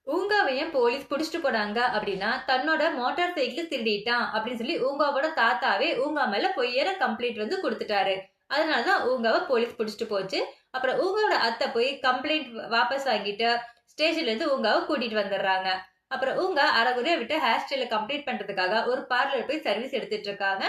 ஊங்காவையும் police புடிச்சிட்டு போனாங்க அப்படின்னா, தன்னோட மோட்டார் சைக்கிள் திருடிட்டான் அப்படின்னு சொல்லி ஊங்காவோட தாத்தாவே ஊங்கா மேல பொய்யான கம்ப்ளைண்ட் வந்து குடுத்துட்டாரு. அதனால தான் ஊங்காவ போலீஸ் புடிச்சிட்டு போச்சு. அப்புறம் ஊங்காவோட அத்தை போய் கம்ப்ளைண்ட் வாபஸ் வாங்கிட்டு ஸ்டேஷன்ல இருந்து ஊங்காவ கூட்டிட்டு வந்துடுறாங்க. அப்புறம் ஊங்கா அரைகுறையா விட்டு ஹேர் ஸ்டைல கம்ப்ளீட் பண்றதுக்காக ஒரு பார்லர் போய் சர்வீஸ் எடுத்துட்டு இருக்காங்க.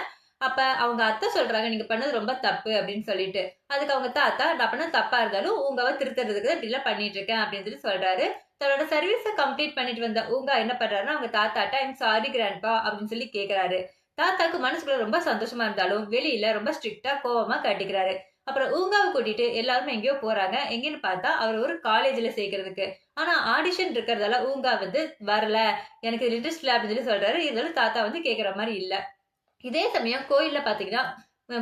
அப்ப அவங்க அத்தை சொல்றாங்க, நீங்க பண்ணது ரொம்ப தப்பு அப்படின்னு சொல்லிட்டு. அதுக்கு அவங்க தாத்தா, நான் பண்ணது தப்பா இருந்தாலும் ஊங்காவ திருத்துறதுக்கு தான் இப்படி எல்லாம் பண்ணிட்டு இருக்கேன் அப்படின்னு சொல்லி சொல்றாரு. தன்னோட சர்வீஸ கம்ப்ளீட் பண்ணிட்டு வந்த ஊங்கா என்ன பண்றாருன்னா, அவங்க தாத்தாட்ட ஐம் சாரி கிராண்ட்பா அப்படின்னு சொல்லி கேக்குறாரு. தாத்தாக்கு மனசுக்குள்ள ரொம்ப சந்தோஷமா இருந்தாலும் வெளியில ரொம்ப ஸ்ட்ரிக்ட்டா கோவமா காட்டிக்கிறாரு. அப்புறம் ஊங்காவை கூட்டிட்டு எல்லாருமே எங்கேயோ போறாங்க. எங்கன்னு பார்த்தா அவர் ஒரு காலேஜ்ல சேர்க்கறதுக்கு. ஆனா ஆடிஷன் இருக்கிறதால ஊங்கா வந்து வரல. எனக்கு இன்ட்ரெஸ்ட் இல்ல அப்படின்னு சொல்லி சொல்றாரு. இருந்தாலும் தாத்தா வந்து கேக்குற மாதிரி இல்ல. இதே சமயம் கோயில்ல பாத்தீங்கன்னா,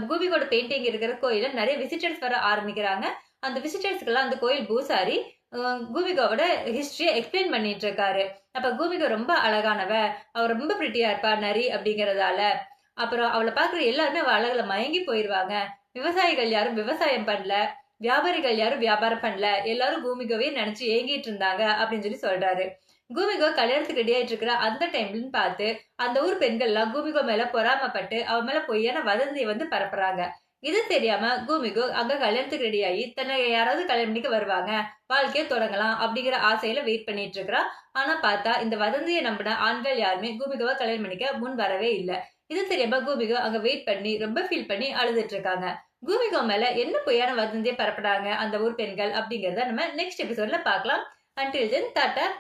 பூமிகோட பெயிண்டிங் இருக்கிற கோயில்ல நெறைய விசிட்டர்ஸ் வர ஆரம்பிக்கிறாங்க. அந்த விசிட்டர்ஸ்க்கெல்லாம் அந்த கோயில் பூசாரி பூமிகாவோட ஹிஸ்டரிய எக்ஸ்பிளைன் பண்ணிட்டு இருக்காரு. அப்ப பூமிகா ரொம்ப அழகானவ, அவ ரொம்ப பிரிட்டியா இருப்பா நரி அப்படிங்கறதால. அப்புறம் அவள பாக்குற எல்லாருமே அவ அழகுல மயங்கி போயிருவாங்க. விவசாயிகள் யாரும் விவசாயம் பண்ணல. வியாபாரிகள் யாரும் வியாபாரம் பண்ணல. எல்லாரும் பூமிகாவே நினைச்சு ஏங்கிட்டு இருந்தாங்க அப்படின்னு சொல்லி சொல்றாரு. பூமிகா கல்யாணத்துக்கு ரெடி ஆயிட்டு இருக்கிற அந்த டைம்லன்னு பார்த்து அந்த ஊர் பெண்கள்லாம் பூமிகா மேல பொறாமப்பட்டு அவ மேல பொய்யான வதந்தியை வந்து பரப்புறாங்க. இது தெரியாம பூமிகோ அங்க கல்யாணத்துக்கு ரெடி ஆகி தன்னை யாராவது கல்யாணம் பண்ணிக்க வருவாங்க, வாழ்க்கையை தொடங்கலாம் அப்படிங்கிற ஆசையில வெயிட் பண்ணிட்டு இருக்கிறா. ஆனா பார்த்தா இந்த வதந்தியை நம்பின ஆண்கள் யாருமே பூமிகாவை கல்யாணம் பண்ணிக்க முன் வரவே இல்லை. இது தெரியாம பூமிகா அங்க வெயிட் பண்ணி ரொம்ப ஃபீல் பண்ணி அழுதுட்டு இருக்காங்க. பூமிகா மேல என்ன பொய்யான வதந்தியை பரப்புறாங்க அந்த ஊர் பெண்கள் அப்படிங்கறத நம்ம நெக்ஸ்ட் எபிசோட்ல பார்க்கலாம். Until then Tata.